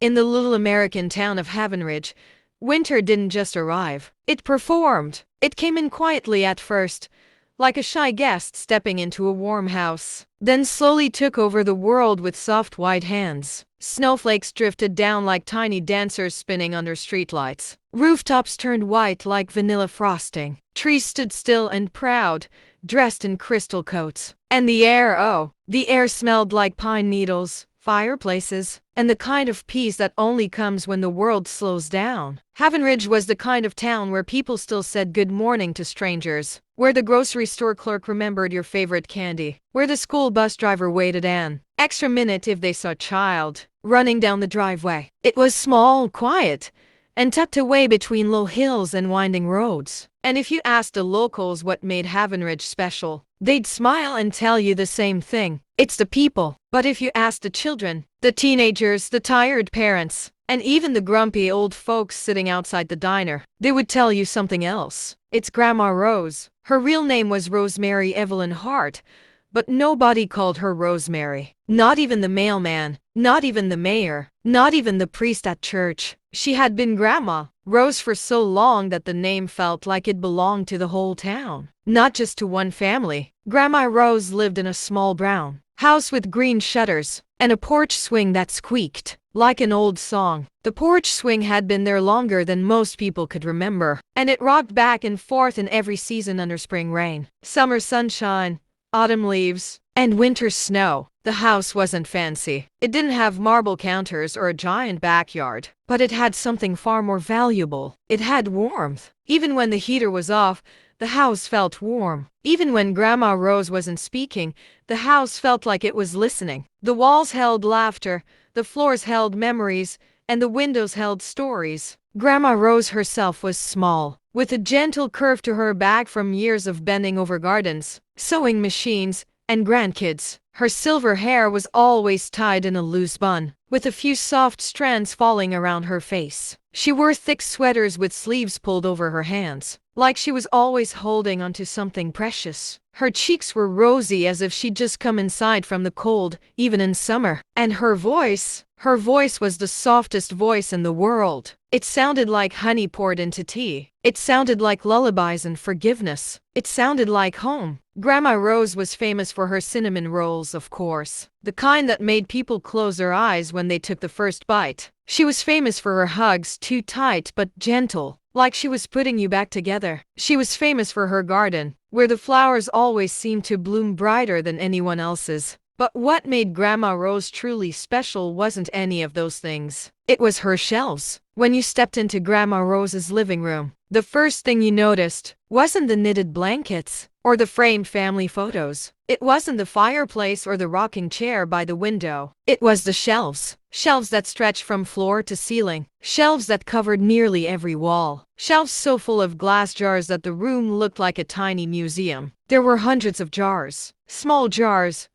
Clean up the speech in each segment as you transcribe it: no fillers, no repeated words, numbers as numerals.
In the little American town of Havenridge, winter didn't just arrive. It performed. It came in quietly at first, like a shy guest stepping into a warm house, then slowly took over the world with soft white hands. Snowflakes drifted down like tiny dancers spinning under streetlights. Rooftops turned white like vanilla frosting. Trees stood still and proud, dressed in crystal coats. And the air smelled like pine needles, fireplaces, and the kind of peace that only comes when the world slows down. Havenridge was the kind of town where people still said good morning to strangers, where the grocery store clerk remembered your favorite candy, where the school bus driver waited an extra minute if they saw a child running down the driveway. It was small, quiet, and tucked away between low hills and winding roads. And if you asked the locals what made Havenridge special, they'd smile and tell you the same thing. It's the people. But if you asked the children, the teenagers, the tired parents, and even the grumpy old folks sitting outside the diner, they would tell you something else. It's Grandma Rose. Her real name was Rosemary Evelyn Hart, but nobody called her Rosemary. Not even the mailman, not even the mayor, not even the priest at church. She had been Grandma Rose for so long that the name felt like it belonged to the whole town, not just to one family. Grandma Rose lived in a small brown house with green shutters and a porch swing that squeaked like an old song. The porch swing had been there longer than most people could remember, and it rocked back and forth in every season under spring rain, summer sunshine, autumn leaves, and winter snow. The house wasn't fancy. It didn't have marble counters or a giant backyard, but it had something far more valuable. It had warmth. Even when the heater was off, the house felt warm. Even when Grandma Rose wasn't speaking, the house felt like it was listening. The walls held laughter, the floors held memories, and the windows held stories. Grandma Rose herself was small, with a gentle curve to her back from years of bending over gardens, sewing machines, and grandkids. Her silver hair was always tied in a loose bun, with a few soft strands falling around her face. She wore thick sweaters with sleeves pulled over her hands, like she was always holding onto something precious. Her cheeks were rosy as if she'd just come inside from the cold, even in summer. And her voice was the softest voice in the world. It sounded like honey poured into tea. It sounded like lullabies and forgiveness. It sounded like home. Grandma Rose was famous for her cinnamon rolls, of course, the kind that made people close their eyes when they took the first bite. She was famous for her hugs, too tight but gentle, like she was putting you back together. She was famous for her garden, where the flowers always seemed to bloom brighter than anyone else's. But what made Grandma Rose truly special wasn't any of those things. It was her shelves. When you stepped into Grandma Rose's living room, the first thing you noticed wasn't the knitted blankets or the framed family photos. It wasn't the fireplace or the rocking chair by the window. It was the shelves. Shelves that stretched from floor to ceiling. Shelves that covered nearly every wall. Shelves so full of glass jars that the room looked like a tiny museum. There were hundreds of jars. Small jars,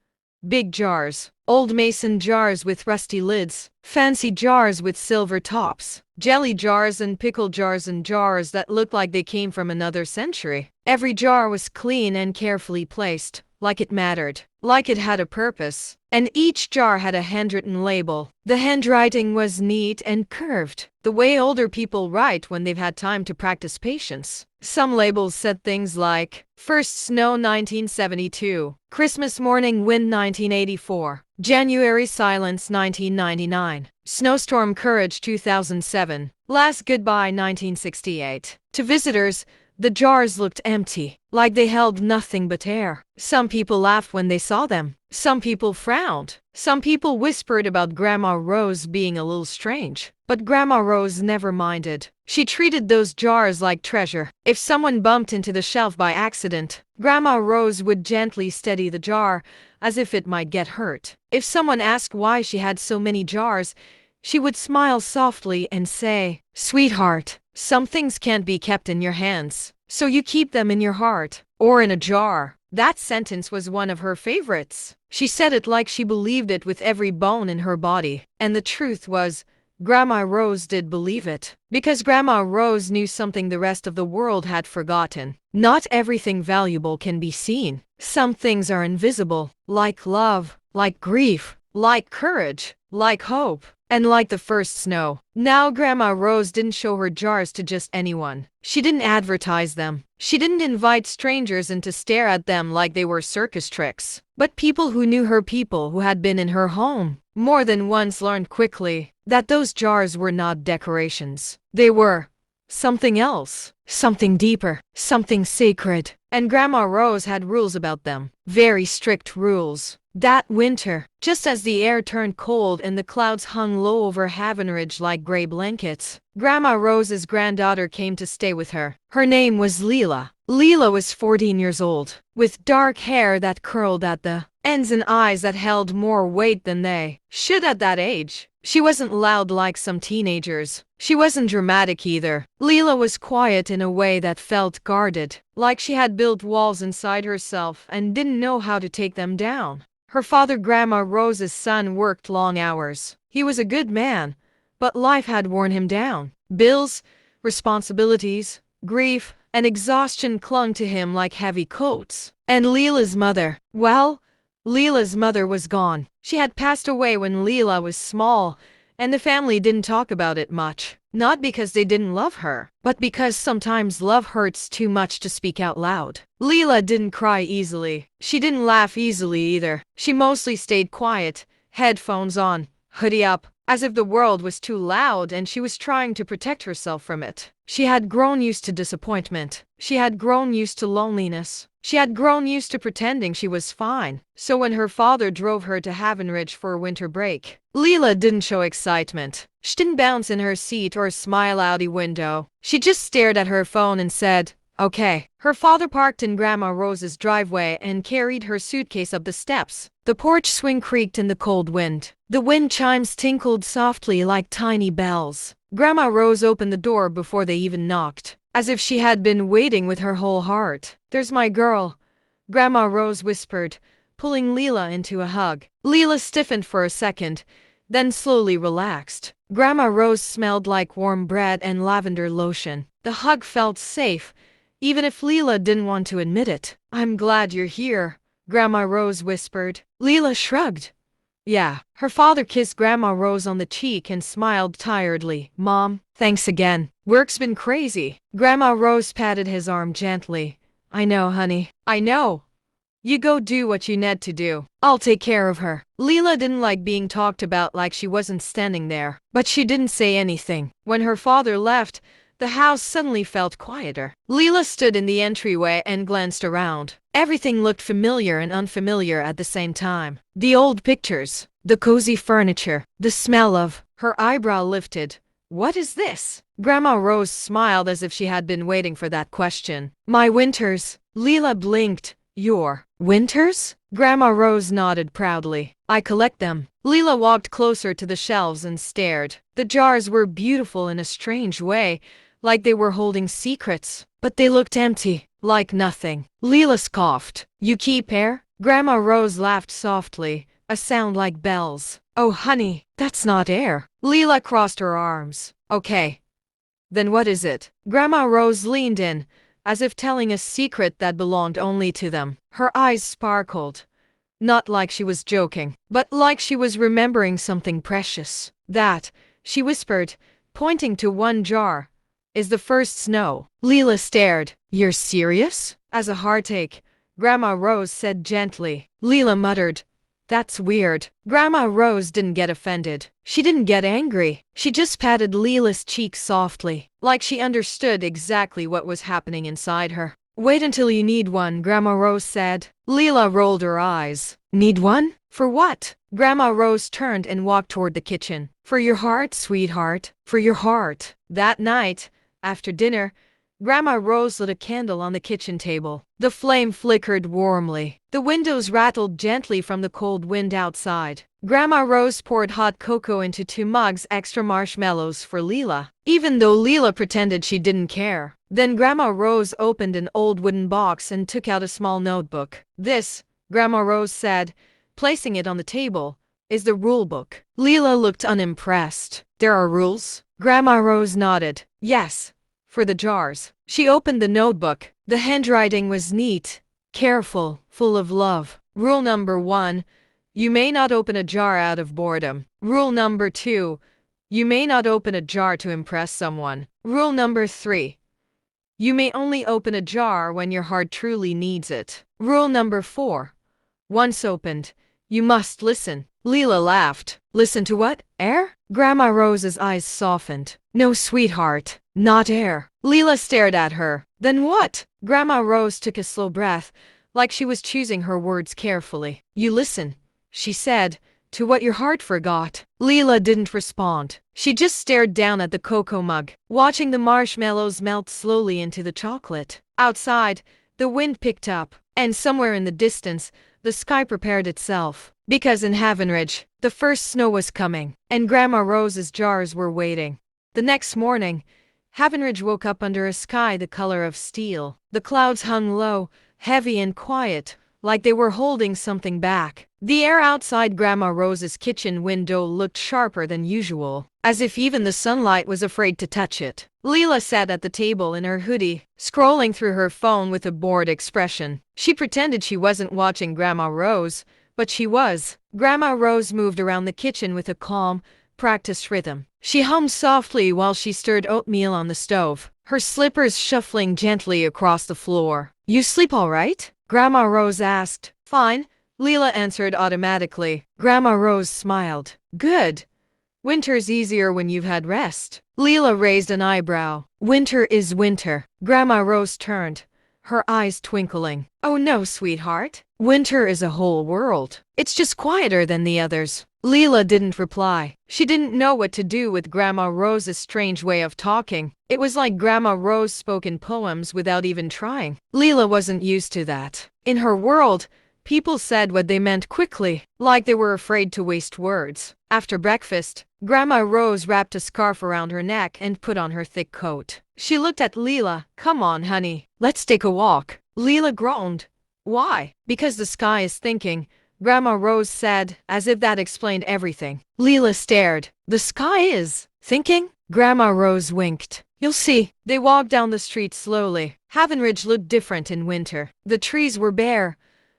big jars, old mason jars with rusty lids, fancy jars with silver tops, jelly jars and pickle jars and jars that looked like they came from another century. Every jar was clean and carefully placed, like it mattered, like it had a purpose. And each jar had a handwritten label. The handwriting was neat and curved, the way older people write when they've had time to practice patience. Some labels said things like, First Snow 1972, Christmas Morning Wind 1984, January Silence 1999, Snowstorm Courage 2007, Last Goodbye 1968. To visitors, the jars looked empty, like they held nothing but air. Some people laughed when they saw them. Some people frowned. Some people whispered about Grandma Rose being a little strange. But Grandma Rose never minded. She treated those jars like treasure. If someone bumped into the shelf by accident, Grandma Rose would gently steady the jar, as if it might get hurt. If someone asked why she had so many jars, she would smile softly and say, Sweetheart, some things can't be kept in your hands, so you keep them in your heart, or in a jar. That sentence was one of her favorites. She said it like she believed it with every bone in her body. And the truth was, Grandma Rose did believe it. Because Grandma Rose knew something the rest of the world had forgotten. Not everything valuable can be seen. Some things are invisible, like love, like grief, like courage, like hope. And like the first snow, now Grandma Rose didn't show her jars to just anyone. She didn't advertise them. She didn't invite strangers in to stare at them like they were circus tricks. But people who knew her, people who had been in her home more than once, learned quickly that those jars were not decorations. They were something else, something deeper, something sacred. And Grandma Rose had rules about them. Very strict rules. That winter, just as the air turned cold and the clouds hung low over Havenridge like gray blankets, Grandma Rose's granddaughter came to stay with her. Her name was Lila. Lila was 14 years old, with dark hair that curled at the ends and eyes that held more weight than they should at that age. She wasn't loud like some teenagers. She wasn't dramatic either. Lila was quiet in a way that felt guarded, like she had built walls inside herself and didn't know how to take them down. Her father, Grandma Rose's son, worked long hours. He was a good man, but life had worn him down. Bills, responsibilities, grief, and exhaustion clung to him like heavy coats. And Lila's mother, well, Lila's mother was gone. She had passed away when Lila was small, and the family didn't talk about it much. Not because they didn't love her, but because sometimes love hurts too much to speak out loud. Lila didn't cry easily. She didn't laugh easily either. She mostly stayed quiet, headphones on, hoodie up, as if the world was too loud and she was trying to protect herself from it. She had grown used to disappointment. She had grown used to loneliness. She had grown used to pretending she was fine. So when her father drove her to Havenridge for a winter break, Lila didn't show excitement. She didn't bounce in her seat or smile out the window. She just stared at her phone and said, "Okay." Her father parked in Grandma Rose's driveway and carried her suitcase up the steps. The porch swing creaked in the cold wind. The wind chimes tinkled softly like tiny bells. Grandma Rose opened the door before they even knocked, as if she had been waiting with her whole heart. "There's my girl," Grandma Rose whispered, pulling Lila into a hug. Lila stiffened for a second, then slowly relaxed. Grandma Rose smelled like warm bread and lavender lotion. The hug felt safe, even if Lila didn't want to admit it. "I'm glad you're here," Grandma Rose whispered. Lila shrugged. "Yeah." Her father kissed Grandma Rose on the cheek and smiled tiredly. "Mom, thanks again. Work's been crazy." Grandma Rose patted his arm gently. "I know, honey. I know. You go do what you need to do. I'll take care of her." Lila didn't like being talked about like she wasn't standing there, but she didn't say anything. When her father left, the house suddenly felt quieter. Lila stood in the entryway and glanced around. Everything looked familiar and unfamiliar at the same time. The old pictures, the cozy furniture, the smell of... Her eyebrow lifted. "What is this?" Grandma Rose smiled as if she had been waiting for that question. "My winters." Lila blinked. "Your winters?" Grandma Rose nodded proudly. "I collect them." Lila walked closer to the shelves and stared. The jars were beautiful in a strange way, like they were holding secrets, but they looked empty, like nothing. Lila scoffed. "You keep air?" Grandma Rose laughed softly, a sound like bells. "Oh honey, that's not air." Lila crossed her arms. "Okay. Then what is it?" Grandma Rose leaned in, as if telling a secret that belonged only to them. Her eyes sparkled. Not like she was joking, but like she was remembering something precious. "That," she whispered, pointing to one jar, "is the first snow." Lila stared. "You're serious?" "As a heartache," Grandma Rose said gently. Lila muttered, "That's weird." Grandma Rose didn't get offended. She didn't get angry. She just patted Lila's cheek softly, like she understood exactly what was happening inside her. "Wait until you need one," Grandma Rose said. Lila rolled her eyes. "Need one? For what?" Grandma Rose turned and walked toward the kitchen. "For your heart, sweetheart. For your heart." That night, after dinner, Grandma Rose lit a candle on the kitchen table. The flame flickered warmly. The windows rattled gently from the cold wind outside. Grandma Rose poured hot cocoa into 2 mugs, extra marshmallows for Lila, even though Lila pretended she didn't care. Then Grandma Rose opened an old wooden box and took out a small notebook. "This," Grandma Rose said, placing it on the table, "is the rule book." Lila looked unimpressed. "There are rules?" Grandma Rose nodded. "Yes. For the jars." She opened the notebook. The handwriting was neat, careful, full of love. "Rule number 1, You may not open a jar out of boredom. Rule number 2. You may not open a jar to impress someone. Rule number 3. You may only open a jar when your heart truly needs it. Rule number 4. Once opened, you must listen. Lila laughed. Listen to what? Air? Grandma Rose's eyes softened. No, sweetheart, not air. Lila stared at her. Then what? Grandma Rose took a slow breath, like she was choosing her words carefully. You listen, she said, to what your heart forgot. Lila didn't respond. She just stared down at the cocoa mug, watching the marshmallows melt slowly into the chocolate. Outside, the wind picked up, and somewhere in the distance, the sky prepared itself. Because in Havenridge, the first snow was coming, and Grandma Rose's jars were waiting. The next morning, Havenridge woke up under a sky the color of steel. The clouds hung low, heavy and quiet, like they were holding something back. The air outside Grandma Rose's kitchen window looked sharper than usual, as if even the sunlight was afraid to touch it. Lila sat at the table in her hoodie, scrolling through her phone with a bored expression. She pretended she wasn't watching Grandma Rose, but she was. Grandma Rose moved around the kitchen with a calm, practiced rhythm. She hummed softly while she stirred oatmeal on the stove, her slippers shuffling gently across the floor. You sleep all right? Grandma Rose asked. Fine, Lila answered automatically. Grandma Rose smiled. Good. Winter's easier when you've had rest. Lila raised an eyebrow. Winter is winter. Grandma Rose turned, her eyes twinkling. Oh no, sweetheart. Winter is a whole world. It's just quieter than the others. Lila didn't reply. She didn't know what to do with Grandma Rose's strange way of talking. It was like Grandma Rose spoke in poems without even trying. Lila wasn't used to that. In her world, people said what they meant quickly, like they were afraid to waste words. After breakfast, Grandma Rose wrapped a scarf around her neck and put on her thick coat. She looked at Lila. Come on, honey, let's take a walk. Lila groaned. Why? Because the sky is thinking, Grandma Rose said, as if that explained everything. Lila stared. The sky is thinking? Grandma Rose winked. You'll see. They walked down the street slowly. Havenridge looked different in winter. The trees were bare,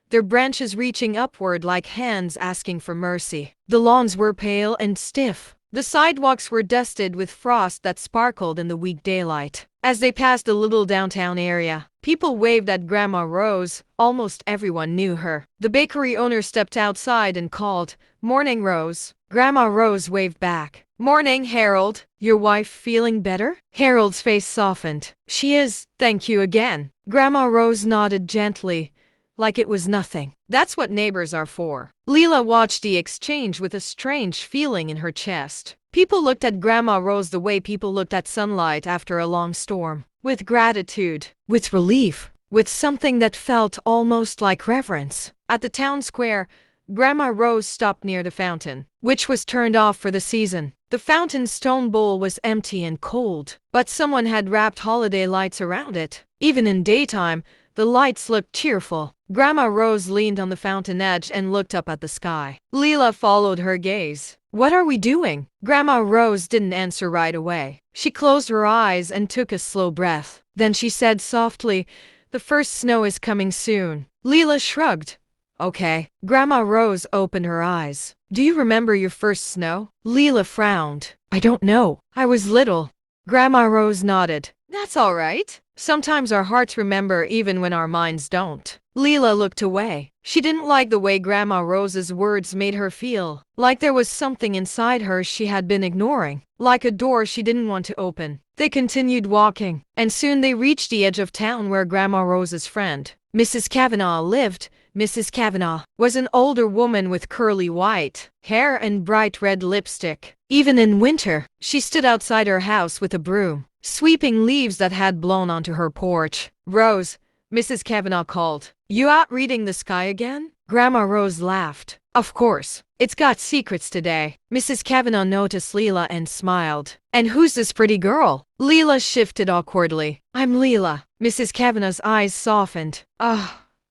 their branches reaching upward like hands asking for mercy. The lawns were pale and stiff. The sidewalks were dusted with frost that sparkled in the weak daylight. As they passed the little downtown area, people waved at Grandma Rose. Almost everyone knew her. The bakery owner stepped outside and called, Morning, Rose. Grandma Rose waved back. Morning, Harold. Your wife feeling better? Harold's face softened. She is, thank you again. Grandma Rose nodded gently, like it was nothing. That's what neighbors are for. Lila watched the exchange with a strange feeling in her chest. People looked at Grandma Rose the way people looked at sunlight after a long storm. With gratitude, with relief, with something that felt almost like reverence. At the town square, Grandma Rose stopped near the fountain, which was turned off for the season. The fountain's stone bowl was empty and cold, but someone had wrapped holiday lights around it. Even in daytime, the lights looked cheerful. Grandma Rose leaned on the fountain edge and looked up at the sky. Lila followed her gaze. What are we doing? Grandma Rose didn't answer right away. She closed her eyes and took a slow breath. Then she said softly, the first snow is coming soon. Lila shrugged. Okay. Grandma Rose opened her eyes. Do you remember your first snow? Lila frowned. I don't know. I was little. Grandma Rose nodded. That's all right. Sometimes our hearts remember even when our minds don't. Lila looked away. She didn't like the way Grandma Rose's words made her feel, like there was something inside her she had been ignoring, like a door she didn't want to open. They continued walking, and soon they reached the edge of town where Grandma Rose's friend, Mrs. Kavanaugh, lived. Mrs. Kavanaugh was an older woman with curly white hair and bright red lipstick. Even in winter, she stood outside her house with a broom, sweeping leaves that had blown onto her porch. Rose, Mrs. Kavanaugh called. You out reading the sky again? Grandma Rose laughed. Of course. It's got secrets today. Mrs. Kavanaugh noticed Lila and smiled. And who's this pretty girl? Lila shifted awkwardly. I'm Lila. Mrs. Kavanaugh's eyes softened.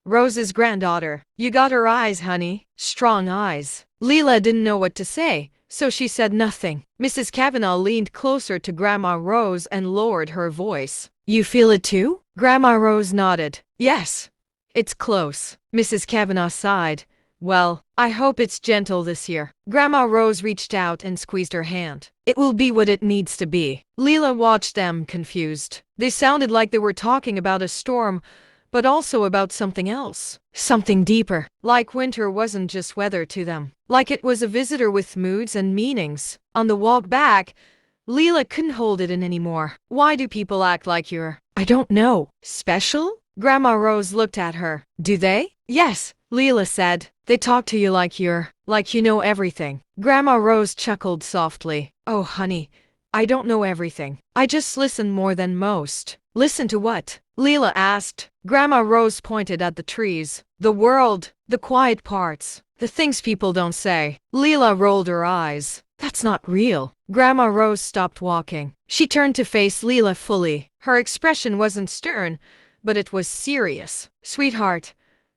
Rose's granddaughter. You got her eyes, honey. Strong eyes. Lila didn't know what to say, so she said nothing. Mrs. Kavanaugh leaned closer to Grandma Rose and lowered her voice. You feel it too? Grandma Rose nodded. Yes. It's close. Mrs. Kavanaugh sighed. Well, I hope it's gentle this year. Grandma Rose reached out and squeezed her hand. It will be what it needs to be. Lila watched them, confused. They sounded like they were talking about a storm, but also about something else. Something deeper. Like winter wasn't just weather to them. Like it was a visitor with moods and meanings. On the walk back, Lila couldn't hold it in anymore. Why do people act like you're, I don't know, special? Grandma Rose looked at her. Do they? Yes, Lila said. They talk to you like you know everything. Grandma Rose chuckled softly. Oh, honey, I don't know everything. I just listen more than most. Listen to what? Lila asked. Grandma Rose pointed at the trees. The world, the quiet parts, the things people don't say. Lila rolled her eyes. That's not real. Grandma Rose stopped walking. She turned to face Lila fully. Her expression wasn't stern, but it was serious. Sweetheart,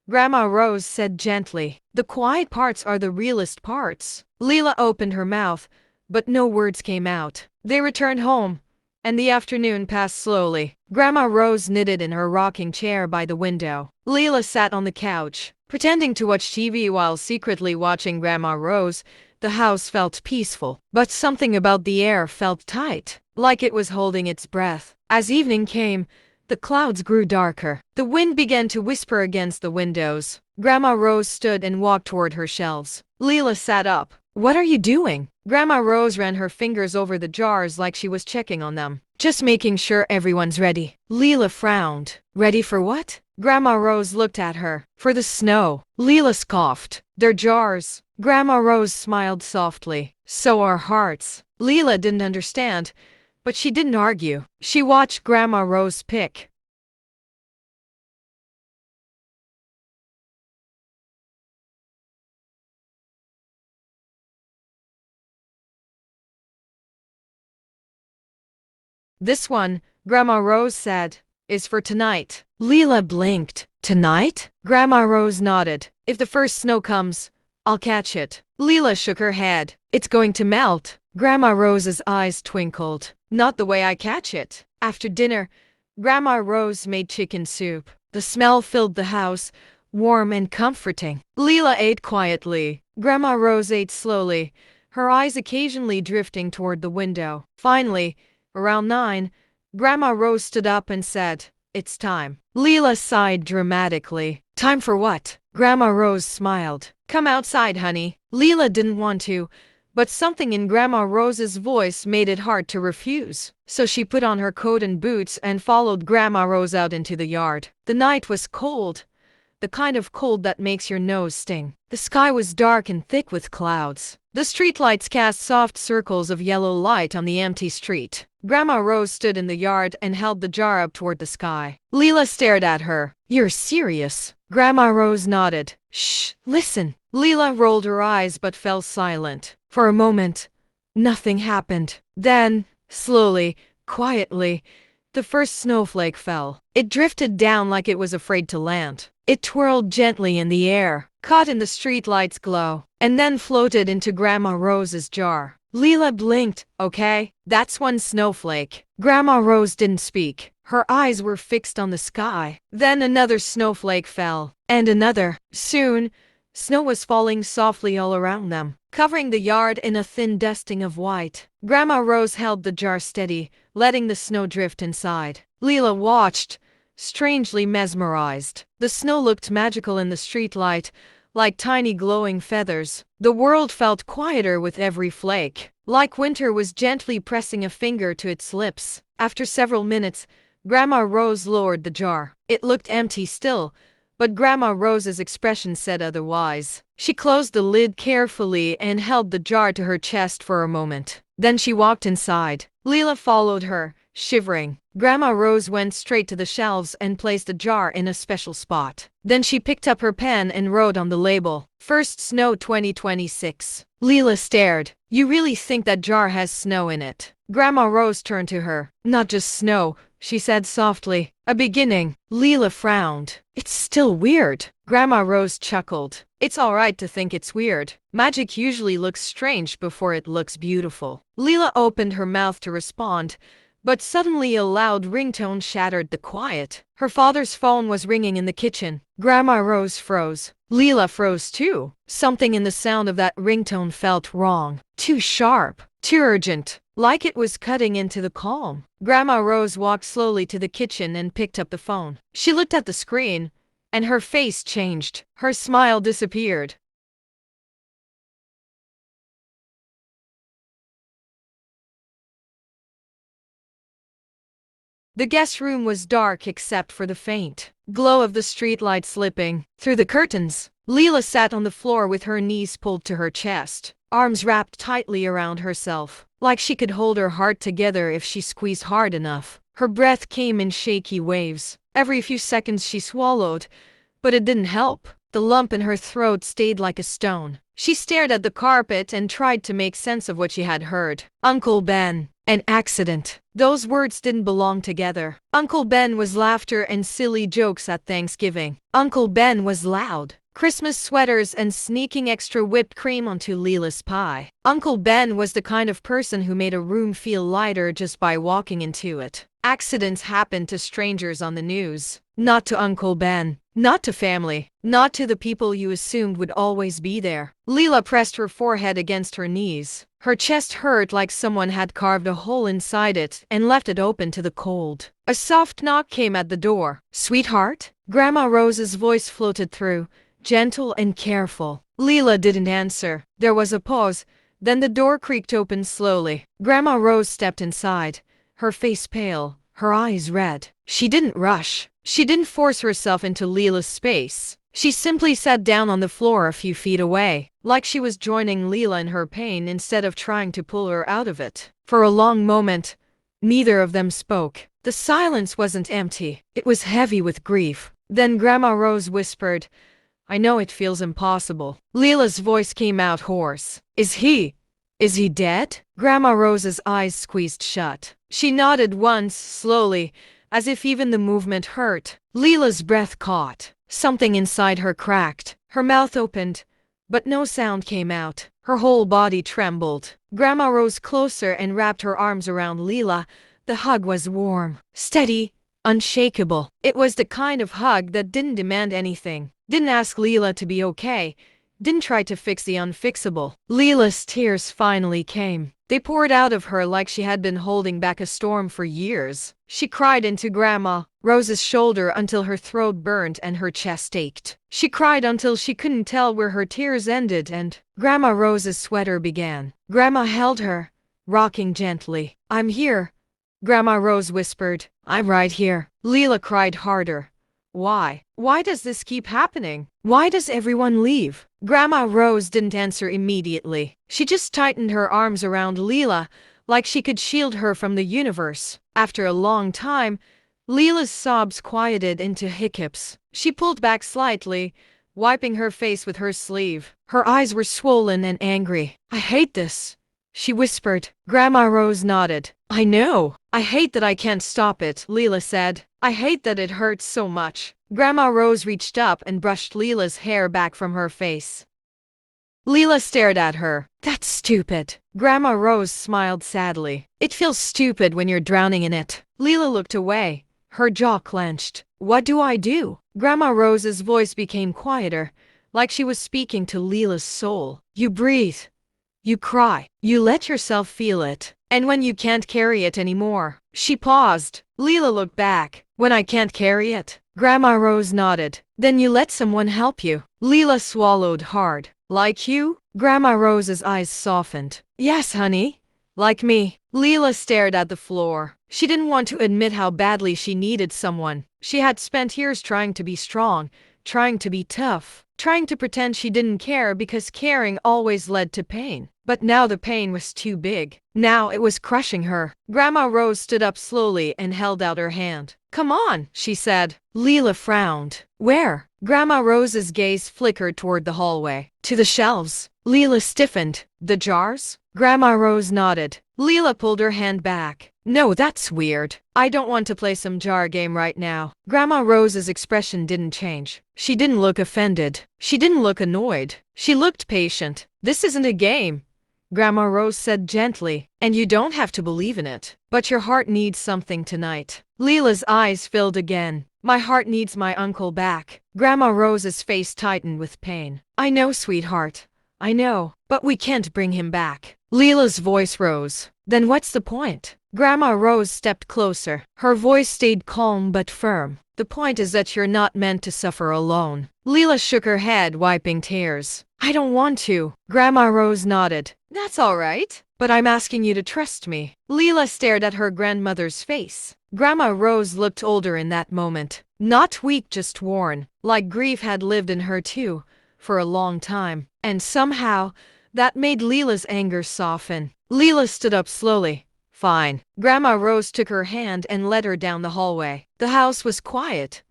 Grandma Rose said gently, the quiet parts are the realest parts. Lila opened her mouth, but no words came out. They returned home, and the afternoon passed slowly. Grandma Rose knitted in her rocking chair by the window. Lila sat on the couch, pretending to watch TV while secretly watching Grandma Rose. The house felt peaceful, but something about the air felt tight, like it was holding its breath. As evening came, the clouds grew darker. The wind began to whisper against the windows. Grandma Rose stood and walked toward her shelves. Lila sat up. What are you doing? Grandma Rose ran her fingers over the jars like she was checking on them. Just making sure everyone's ready. Lila frowned. Ready for what? Grandma Rose looked at her. For the snow. Lila scoffed. They're jars. Grandma Rose smiled softly. So are hearts. Lila didn't understand, but she didn't argue. She watched Grandma Rose pick. This one, Grandma Rose said, is for tonight. Lila blinked. Tonight? Grandma Rose nodded. If the first snow comes, I'll catch it. Lila shook her head. It's going to melt. Grandma Rose's eyes twinkled. Not the way I catch it. After dinner, Grandma Rose made chicken soup. The smell filled the house, warm and comforting. Lila ate quietly. Grandma Rose ate slowly, her eyes occasionally drifting toward the window. Finally, around 9, Grandma Rose stood up and said, It's time. Lila sighed dramatically. Time for what? Grandma Rose smiled. Come outside, honey. Lila didn't want to, but something in Grandma Rose's voice made it hard to refuse. So she put on her coat and boots and followed Grandma Rose out into the yard. The night was cold, the kind of cold that makes your nose sting. The sky was dark and thick with clouds. The streetlights cast soft circles of yellow light on the empty street. Grandma Rose stood in the yard and held the jar up toward the sky. Lila stared at her. You're serious? Grandma Rose nodded. Shh, listen. Lila rolled her eyes but fell silent. For a moment, nothing happened. Then, slowly, quietly, the first snowflake fell. It drifted down like it was afraid to land. It twirled gently in the air, caught in the streetlight's glow, and then floated into Grandma Rose's jar. Lila blinked. Okay, that's one snowflake. Grandma Rose didn't speak. Her eyes were fixed on the sky. Then another snowflake fell, and another. Soon, snow was falling softly all around them, covering the yard in a thin dusting of white. Grandma Rose held the jar steady, letting the snow drift inside. Lila watched, strangely mesmerized. The snow looked magical in the streetlight, like tiny glowing feathers. The world felt quieter with every flake, like winter was gently pressing a finger to its lips. After several minutes, Grandma Rose lowered the jar. It looked empty still, but Grandma Rose's expression said otherwise. She closed the lid carefully and held the jar to her chest for a moment. Then she walked inside. Lila followed her, shivering. Grandma Rose went straight to the shelves and placed the jar in a special spot. Then she picked up her pen and wrote on the label, First Snow 2026. Lila stared. You really think that jar has snow in it? Grandma Rose turned to her. Not just snow, she said softly. A beginning. Lila frowned. It's still weird. Grandma Rose chuckled. It's alright to think it's weird. Magic usually looks strange before it looks beautiful. Lila opened her mouth to respond, But suddenly a loud ringtone shattered the quiet. Her father's phone was ringing in the kitchen. Grandma Rose froze. Lila froze too. Something in the sound of that ringtone felt wrong. Too sharp. Too urgent. Like it was cutting into the calm. Grandma Rose walked slowly to the kitchen and picked up the phone. She looked at the screen, and her face changed. Her smile disappeared. The guest room was dark except for the faint glow of the streetlight slipping through the curtains. Lila sat on the floor with her knees pulled to her chest, arms wrapped tightly around herself, like she could hold her heart together if she squeezed hard enough. Her breath came in shaky waves. Every few seconds she swallowed, but it didn't help. The lump in her throat stayed like a stone. She stared at the carpet and tried to make sense of what she had heard. Uncle Ben. An accident. Those words didn't belong together. Uncle Ben was laughter and silly jokes at Thanksgiving. Uncle Ben was loud. Christmas sweaters and sneaking extra whipped cream onto Lila's pie. Uncle Ben was the kind of person who made a room feel lighter just by walking into it. Accidents happened to strangers on the news. Not to Uncle Ben. Not to family. Not to the people you assumed would always be there. Lila pressed her forehead against her knees. Her chest hurt like someone had carved a hole inside it and left it open to the cold. A soft knock came at the door. "Sweetheart?" Grandma Rose's voice floated through, gentle and careful. Lila didn't answer. There was a pause, then the door creaked open slowly. Grandma Rose stepped inside, her face pale, her eyes red. She didn't rush. She didn't force herself into Lila's space. She simply sat down on the floor a few feet away, like she was joining Lila in her pain instead of trying to pull her out of it. For a long moment, neither of them spoke. The silence wasn't empty. It was heavy with grief. Then Grandma Rose whispered, "I know it feels impossible." Lila's voice came out hoarse. Is he dead?" Grandma Rose's eyes squeezed shut. She nodded once, slowly, as if even the movement hurt. Lila's breath caught. Something inside her cracked. Her mouth opened, but no sound came out. Her whole body trembled. Grandma rose closer and wrapped her arms around Lila. The hug was warm, steady, unshakable. It was the kind of hug that didn't demand anything, didn't ask Lila to be okay, didn't try to fix the unfixable. Lila's tears finally came. They poured out of her like she had been holding back a storm for years. She cried into Grandma Rose's shoulder until her throat burned and her chest ached. She cried until she couldn't tell where her tears ended and Grandma Rose's sweater began. Grandma held her, rocking gently. "I'm here," Grandma Rose whispered. "I'm right here." Lila cried harder. Why? Why does this keep happening? Why does everyone leave? Grandma Rose didn't answer immediately. She just tightened her arms around Lila, like she could shield her from the universe. After a long time, Lila's sobs quieted into hiccups. She pulled back slightly, wiping her face with her sleeve. Her eyes were swollen and angry. "I hate this," she whispered. Grandma Rose nodded. "I know. I hate that I can't stop it," Lila said. "I hate that it hurts so much." Grandma Rose reached up and brushed Lila's hair back from her face. Lila stared at her. "That's stupid." Grandma Rose smiled sadly. "It feels stupid when you're drowning in it." Lila looked away, her jaw clenched. "What do I do?" Grandma Rose's voice became quieter, like she was speaking to Lila's soul. "You breathe. You cry. You let yourself feel it. And when you can't carry it anymore." She paused. Lila looked back. "When I can't carry it?" Grandma Rose nodded. "Then you let someone help you." Lila swallowed hard. "Like you?" Grandma Rose's eyes softened. "Yes, honey. Like me." Lila stared at the floor. She didn't want to admit how badly she needed someone. She had spent years trying to be strong, trying to be tough, trying to pretend she didn't care because caring always led to pain. But now the pain was too big. Now it was crushing her. Grandma Rose stood up slowly and held out her hand. "Come on," she said. Lila frowned. "Where?" Grandma Rose's gaze flickered toward the hallway. "To the shelves." Lila stiffened. "The jars?" Grandma Rose nodded. Lila pulled her hand back. "No, that's weird. I don't want to play some jar game right now." Grandma Rose's expression didn't change. She didn't look offended. She didn't look annoyed. She looked patient. "This isn't a game. Grandma Rose said gently, and you don't have to believe in it. But your heart needs something tonight. Lila's eyes filled again. My heart needs my uncle back. Grandma Rose's face tightened with pain. I know, sweetheart. I know, but we can't bring him back. Lila's voice rose. Then what's the point? Grandma Rose stepped closer. Her voice stayed calm but firm. The point is that you're not meant to suffer alone. Lila shook her head, wiping tears. I don't want to. Grandma Rose nodded. That's all right, but I'm asking you to trust me. Lila stared at her grandmother's face. Grandma Rose looked older in that moment. Not weak, just worn, like grief had lived in her too, for a long time. And somehow, that made Lila's anger soften. Lila stood up slowly. Fine. Grandma Rose took her hand and led her down the hallway. The house was quiet.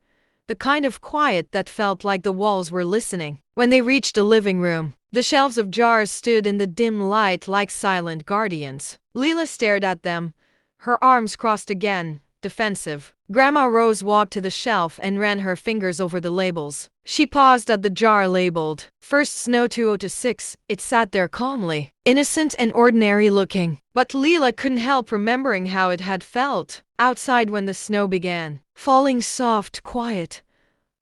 The kind of quiet that felt like the walls were listening. When they reached the living room, the shelves of jars stood in the dim light like silent guardians. Lila stared at them, her arms crossed again, defensive. Grandma Rose walked to the shelf and ran her fingers over the labels. She paused at the jar labeled, First Snow 2026. It sat there calmly, innocent and ordinary looking. But Lila couldn't help remembering how it had felt outside when the snow began, falling soft, quiet,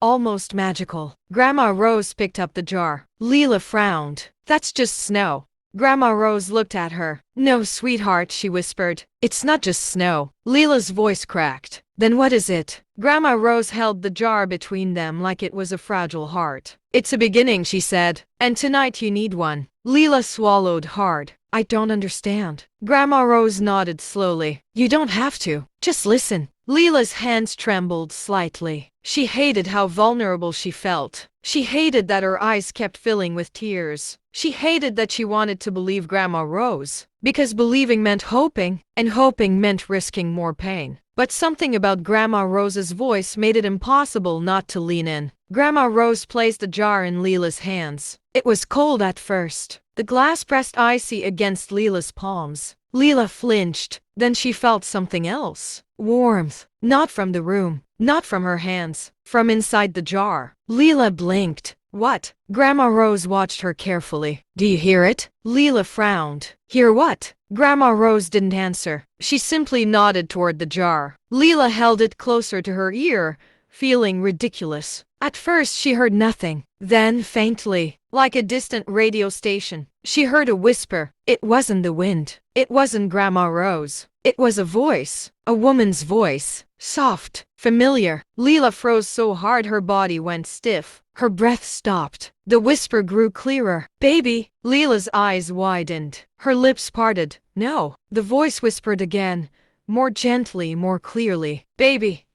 almost magical. Grandma Rose picked up the jar. Lila frowned. That's just snow. Grandma Rose looked at her. No, sweetheart, she whispered. It's not just snow. Lila's voice cracked. Then what is it? Grandma Rose held the jar between them like it was a fragile heart. It's a beginning, she said. And tonight you need one. Lila swallowed hard. I don't understand. Grandma Rose nodded slowly. You don't have to. Just listen. Lila's hands trembled slightly. She hated how vulnerable she felt. She hated that her eyes kept filling with tears. She hated that she wanted to believe Grandma Rose, because believing meant hoping, and hoping meant risking more pain. But something about Grandma Rose's voice made it impossible not to lean in. Grandma Rose placed the jar in Lila's hands. It was cold at first. The glass pressed icy against Lila's palms. Lila flinched. Then she felt something else. Warmth. Not from the room. Not from her hands. From inside the jar. Lila blinked. What? Grandma Rose watched her carefully. Do you hear it? Lila frowned. Hear what? Grandma Rose didn't answer. She simply nodded toward the jar. Lila held it closer to her ear, feeling ridiculous. At first she heard nothing. Then, faintly, like a distant radio station, she heard a whisper. It wasn't the wind. It wasn't Grandma Rose. It was a voice. A woman's voice. Soft. Familiar. Lila froze so hard her body went stiff. Her breath stopped. The whisper grew clearer. Baby. Lila's eyes widened. Her lips parted. No. The voice whispered again. More gently, more clearly. Baby.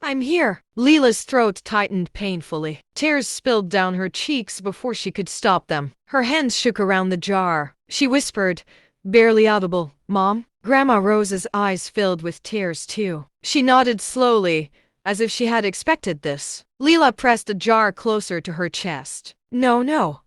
I'm here. Lila's throat tightened painfully. Tears spilled down her cheeks before she could stop them. Her hands shook around the jar. She whispered, barely audible, Mom? Grandma Rose's eyes filled with tears too. She nodded slowly, as if she had expected this. Lila pressed the jar closer to her chest. No.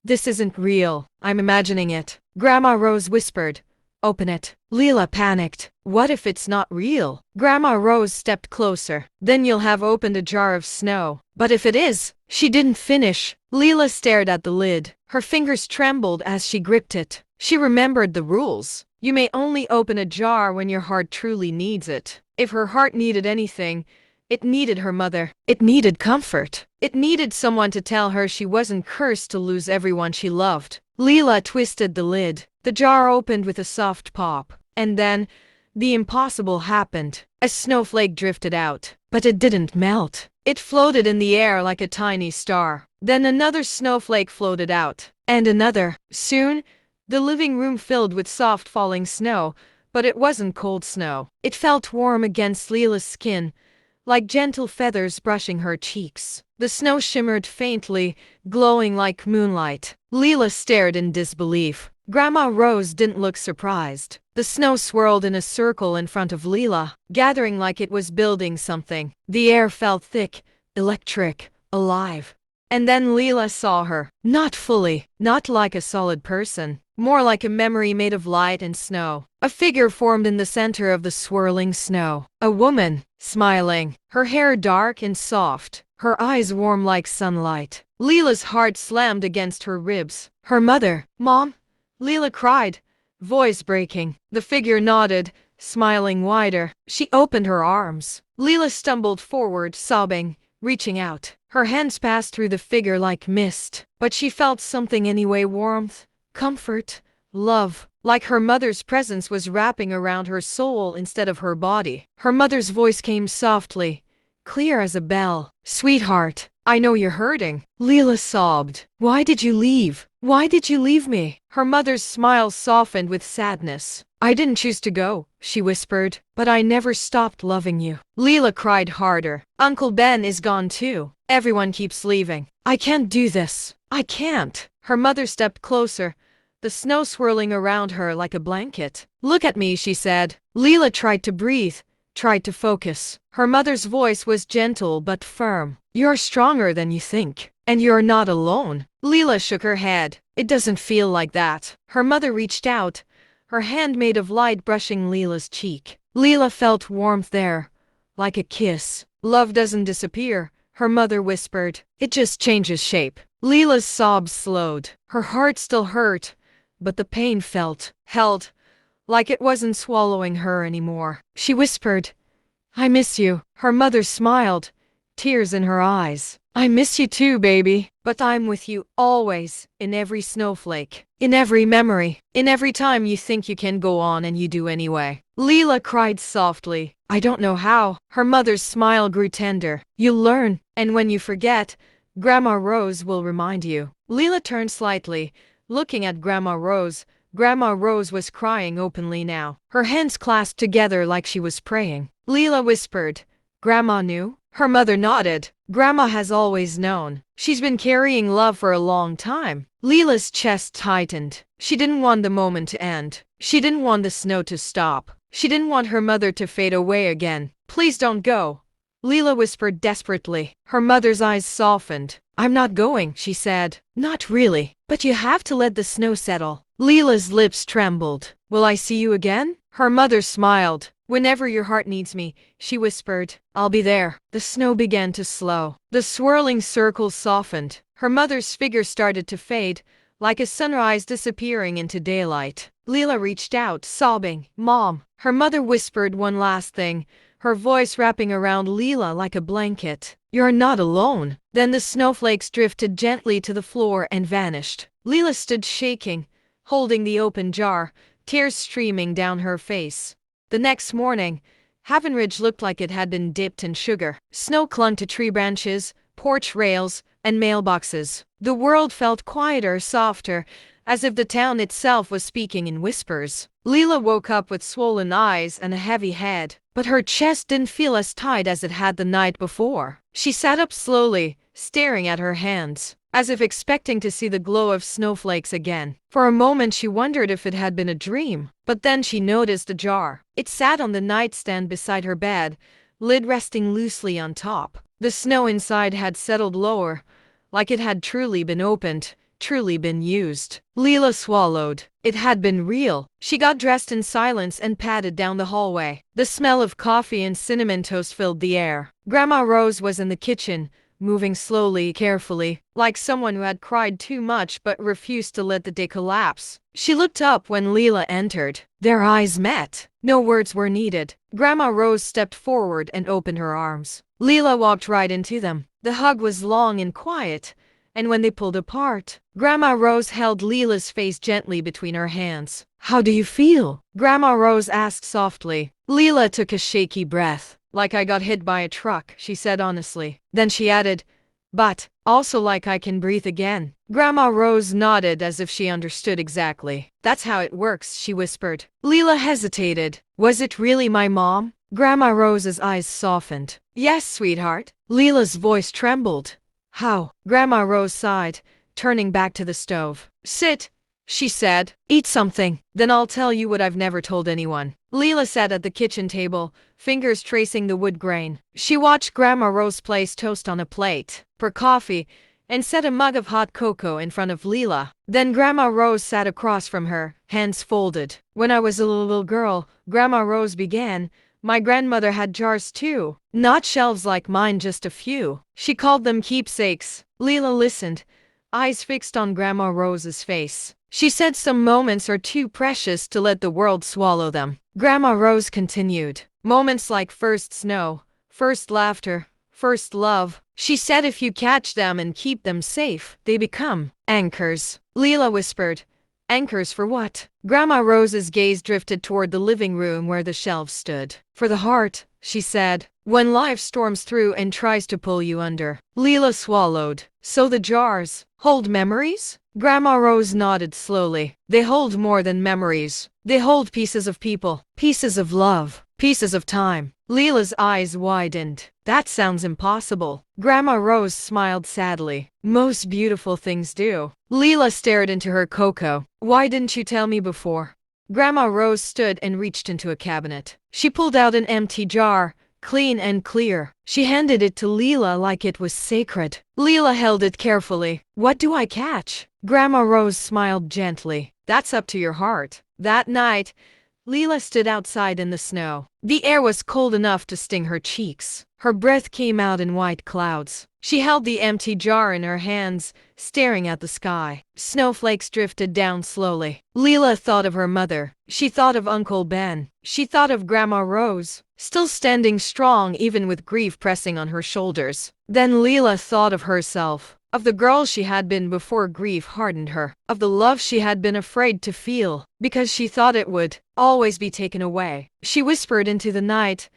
This isn't real. I'm imagining it. Grandma Rose whispered. Open it. Lila panicked. What if it's not real? Grandma Rose stepped closer. Then you'll have opened a jar of snow. But if it is? She didn't finish. Lila stared at the lid. Her fingers trembled as she gripped it. She remembered the rules. You may only open a jar when your heart truly needs it. If her heart needed anything, it needed her mother. It needed comfort. It needed someone to tell her she wasn't cursed to lose everyone she loved. Lila twisted the lid. The jar opened with a soft pop. And then, the impossible happened. A snowflake drifted out. But it didn't melt. It floated in the air like a tiny star. Then another snowflake floated out. And another. Soon, the living room filled with soft falling snow. But it wasn't cold snow. It felt warm against Lila's skin, like gentle feathers brushing her cheeks. The snow shimmered faintly, glowing like moonlight. Lila stared in disbelief. Grandma Rose didn't look surprised. The snow swirled in a circle in front of Lila, gathering like it was building something. The air felt thick, electric, alive. And then Lila saw her. Not fully, not like a solid person, more like a memory made of light and snow. A figure formed in the center of the swirling snow. A woman, smiling, her hair dark and soft, her eyes warm like sunlight. Lila's heart slammed against her ribs. Her mother. Mom? Lila cried, voice breaking. The figure nodded, smiling wider. She opened her arms. Lila stumbled forward, sobbing, reaching out. Her hands passed through the figure like mist, but she felt something anyway, warmth, comfort, love, like her mother's presence was wrapping around her soul instead of her body. Her mother's voice came softly, clear as a bell. Sweetheart, I know you're hurting. Lila sobbed. Why did you leave? Why did you leave me? Her mother's smile softened with sadness. I didn't choose to go, she whispered, but I never stopped loving you. Lila cried harder. Uncle Ben is gone too. Everyone keeps leaving. I can't do this. I can't. Her mother stepped closer, the snow swirling around her like a blanket. Look at me, she said. Lila tried to breathe, tried to focus. Her mother's voice was gentle but firm. You're stronger than you think, and you're not alone. Lila shook her head. It doesn't feel like that. Her mother reached out, her hand made of light brushing Lila's cheek. Lila felt warmth there, like a kiss. Love doesn't disappear, her mother whispered. It just changes shape. Lila's sobs slowed. Her heart still hurt, but the pain held, like it wasn't swallowing her anymore. She whispered, I miss you. Her mother smiled, tears in her eyes. I miss you too, baby. But I'm with you always, in every snowflake, in every memory, in every time you think you can go on and you do anyway. Lila cried softly. I don't know how. Her mother's smile grew tender. You'll learn, and when you forget, Grandma Rose will remind you. Lila turned slightly, looking at Grandma Rose. Grandma Rose was crying openly now, her hands clasped together like she was praying. Lila whispered, Grandma knew? Her mother nodded. Grandma has always known. She's been carrying love for a long time. Lila's chest tightened. She didn't want the moment to end. She didn't want the snow to stop. She didn't want her mother to fade away again. Please don't go, Lila whispered desperately. Her mother's eyes softened. I'm not going, she said. Not really, but you have to let the snow settle. Lila's lips trembled. Will I see you again? Her mother smiled. Whenever your heart needs me, she whispered. I'll be there. The snow began to slow. The swirling circles softened. Her mother's figure started to fade, like a sunrise disappearing into daylight. Lila reached out, sobbing. Mom. Her mother whispered one last thing, her voice wrapping around Lila like a blanket. You're not alone. Then the snowflakes drifted gently to the floor and vanished. Lila stood shaking, holding the open jar, tears streaming down her face. The next morning, Havenridge looked like it had been dipped in sugar. Snow clung to tree branches, porch rails, and mailboxes. The world felt quieter, softer, as if the town itself was speaking in whispers. Lila woke up with swollen eyes and a heavy head, but her chest didn't feel as tight as it had the night before. She sat up slowly, staring at her hands, as if expecting to see the glow of snowflakes again. For a moment she wondered if it had been a dream, but then she noticed the jar. It sat on the nightstand beside her bed, lid resting loosely on top. The snow inside had settled lower, like it had truly been opened, truly been used. Lila swallowed. It had been real. She got dressed in silence and padded down the hallway. The smell of coffee and cinnamon toast filled the air. Grandma Rose was in the kitchen, moving slowly, carefully, like someone who had cried too much but refused to let the day collapse. She looked up when Lila entered. Their eyes met. No words were needed. Grandma Rose stepped forward and opened her arms. Lila walked right into them. The hug was long and quiet, and when they pulled apart, Grandma Rose held Lila's face gently between her hands. How do you feel? Grandma Rose asked softly. Lila took a shaky breath. Like I got hit by a truck, she said honestly. Then she added, but also like I can breathe again. Grandma Rose nodded as if she understood exactly. That's how it works, she whispered. Lila hesitated. Was it really my mom? Grandma Rose's eyes softened. Yes, sweetheart. Lila's voice trembled. How? Grandma Rose sighed, turning back to the stove. Sit, she said. Eat something. Then I'll tell you what I've never told anyone. Lila sat at the kitchen table, fingers tracing the wood grain. She watched Grandma Rose place toast on a plate, pour coffee, and set a mug of hot cocoa in front of Lila. Then Grandma Rose sat across from her, hands folded. When I was a little girl, Grandma Rose began, my grandmother had jars too. Not shelves like mine, just a few. She called them keepsakes. Lila listened, eyes fixed on Grandma Rose's face. She said some moments are too precious to let the world swallow them. Grandma Rose continued. Moments like first snow, first laughter, first love. She said if you catch them and keep them safe, they become anchors. Lila whispered. Anchors for what? Grandma Rose's gaze drifted toward the living room where the shelves stood. For the heart, she said. When life storms through and tries to pull you under. Lila swallowed. So the jars hold memories? Grandma Rose nodded slowly. They hold more than memories. They hold pieces of people, pieces of love, pieces of time. Lila's eyes widened. That sounds impossible. Grandma Rose smiled sadly. Most beautiful things do. Lila stared into her cocoa. Why didn't you tell me before? Grandma Rose stood and reached into a cabinet. She pulled out an empty jar, clean and clear. She handed it to Lila like it was sacred. Lila held it carefully. What do I catch? Grandma Rose smiled gently. That's up to your heart. That night, Lila stood outside in the snow. The air was cold enough to sting her cheeks. Her breath came out in white clouds. She held the empty jar in her hands, staring at the sky. Snowflakes drifted down slowly. Lila thought of her mother. She thought of Uncle Ben. She thought of Grandma Rose, still standing strong even with grief pressing on her shoulders. Then Lila thought of herself, of the girl she had been before grief hardened her, of the love she had been afraid to feel, because she thought it would always be taken away. She whispered into the night,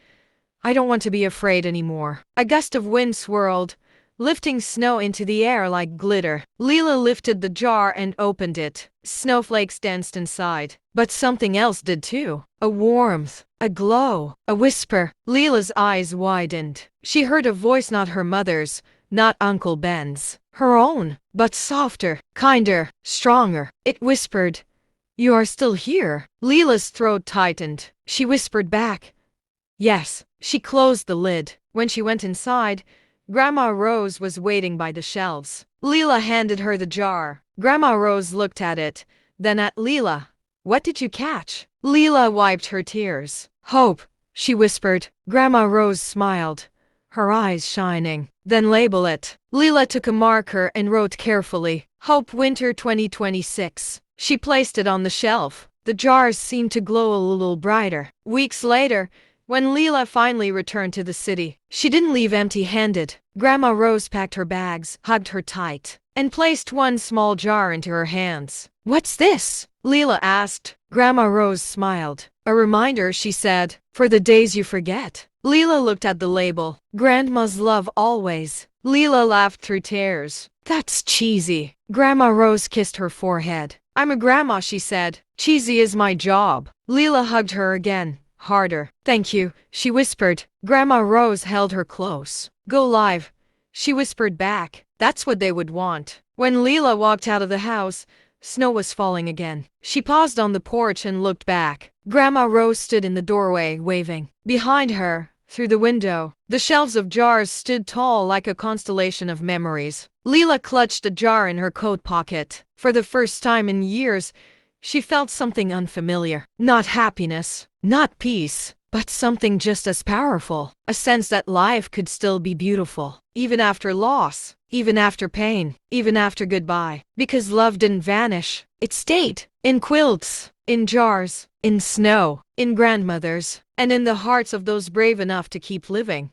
I don't want to be afraid anymore. A gust of wind swirled, lifting snow into the air like glitter. Lila lifted the jar and opened it. Snowflakes danced inside. But something else did too. A warmth, a glow, a whisper. Lila's eyes widened. She heard a voice, not her mother's, not Uncle Ben's. Her own, but softer, kinder, stronger. It whispered, You are still here. Lila's throat tightened. She whispered back, Yes. She closed the lid. When she went inside, Grandma Rose was waiting by the shelves. Lila handed her the jar. Grandma Rose looked at it, then at Lila. What did you catch? Lila wiped her tears. Hope, she whispered. Grandma Rose smiled, her eyes shining. Then label it. Lila took a marker and wrote carefully, Hope Winter 2026. She placed it on the shelf. The jars seemed to glow a little brighter. Weeks later, when Lila finally returned to the city, she didn't leave empty-handed. Grandma Rose packed her bags, hugged her tight, and placed one small jar into her hands. What's this? Lila asked. Grandma Rose smiled. A reminder, she said, for the days you forget. Lila looked at the label. Grandma's love always. Lila laughed through tears. That's cheesy. Grandma Rose kissed her forehead. I'm a grandma, she said. Cheesy is my job. Lila hugged her again. Harder. Thank you, she whispered. Grandma Rose held her close. Go live, she whispered back. That's what they would want. When Lila walked out of the house, snow was falling again. She paused on the porch and looked back. Grandma Rose stood in the doorway, waving. Behind her, through the window, the shelves of jars stood tall like a constellation of memories. Lila clutched a jar in her coat pocket. For the first time in years, she felt something unfamiliar. Not happiness, not peace, but something just as powerful. A sense that life could still be beautiful, even after loss, even after pain, even after goodbye. Because love didn't vanish. It stayed. In quilts, in jars, in snow, in grandmothers, and in the hearts of those brave enough to keep living.